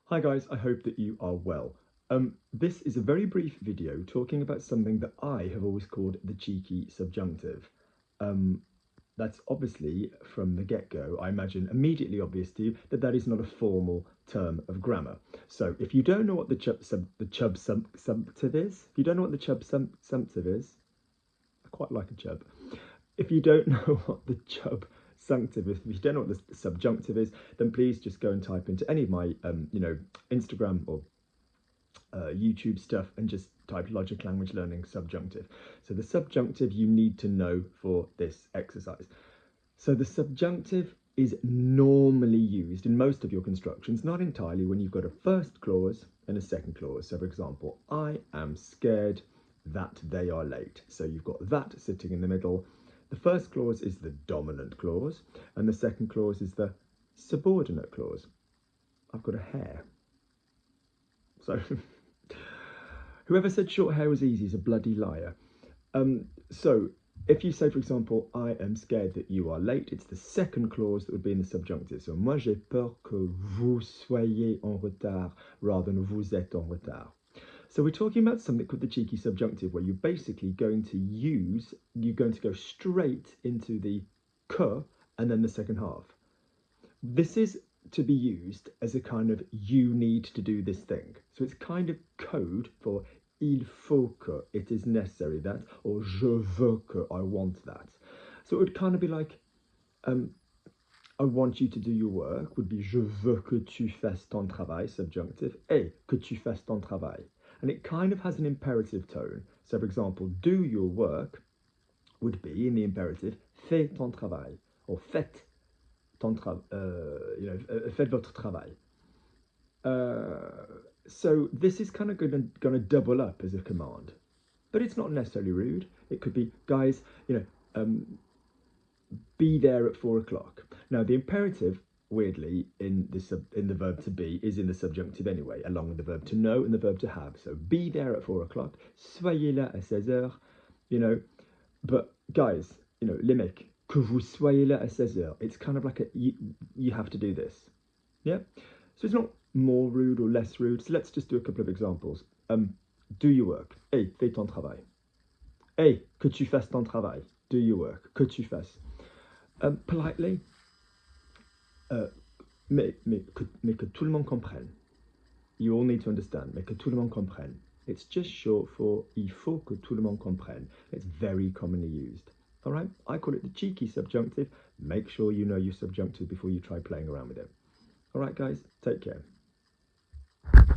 Hi guys, I hope that you are well. This is a very brief video talking about something that I have always called the cheeky subjunctive. Um, that's obviously from the get-go, I imagine immediately obvious to you that that is not a formal term of grammar. So if you don't know what the subjunctive is, if you don't know what the subjunctive is, I quite like a chub. If you don't know what the subjunctive is, if you don't know what the subjunctive is, then please just go and type into any of my, Instagram or YouTube stuff and just type logic language learning subjunctive. So the subjunctive you need to know for this exercise. So the subjunctive is normally used in most of your constructions, not entirely, when you've got a first clause and a second clause. So for example, I am scared that they are late. So you've got that sitting in the middle. The first clause is the dominant clause, and the second clause is the subordinate clause. I've got a hair. So whoever said short hair was easy is a bloody liar. So if you say, for example, I am scared that you are late, it's the second clause that would be in the subjunctive. So, moi j'ai peur que vous soyez en retard rather than vous êtes en retard. So we're talking about something called the cheeky subjunctive, where you're basically going to go straight into the que and then the second half. This is to be used as a kind of you need to do this thing. So it's kind of code for il faut que, it is necessary that, or je veux que, I want that. So it would kind of be like, I want you to do your work, would be je veux que tu fasses ton travail, subjunctive, et que tu fasses ton travail. And it kind of has an imperative tone. So for example, do your work would be in the imperative, fais ton travail, or faites ton travail, faites votre travail. So this is kind of going to double up as a command, but it's not necessarily rude. It could be, guys, be there at 4 o'clock. Now the imperative, weirdly, in the verb to be is in the subjunctive anyway, along with the verb to know and the verb to have. So be there at 4 o'clock. Soyez là à 16 heures. But guys, les mecs, que vous soyez là à 16 heures. It's kind of like you have to do this. Yeah. So it's not more rude or less rude. So let's just do a couple of examples. Do your work. Hey, fais ton travail. Hey, que tu fasses ton travail. Do your work. Que tu fasses. Politely. Mais que tout le monde comprenne. You all need to understand. Mais que tout le monde comprenne. It's just short for il faut que tout le monde comprenne. It's very commonly used. All right, I call it the cheeky subjunctive. Make sure you know your subjunctive before you try playing around with it. All right, guys, take care.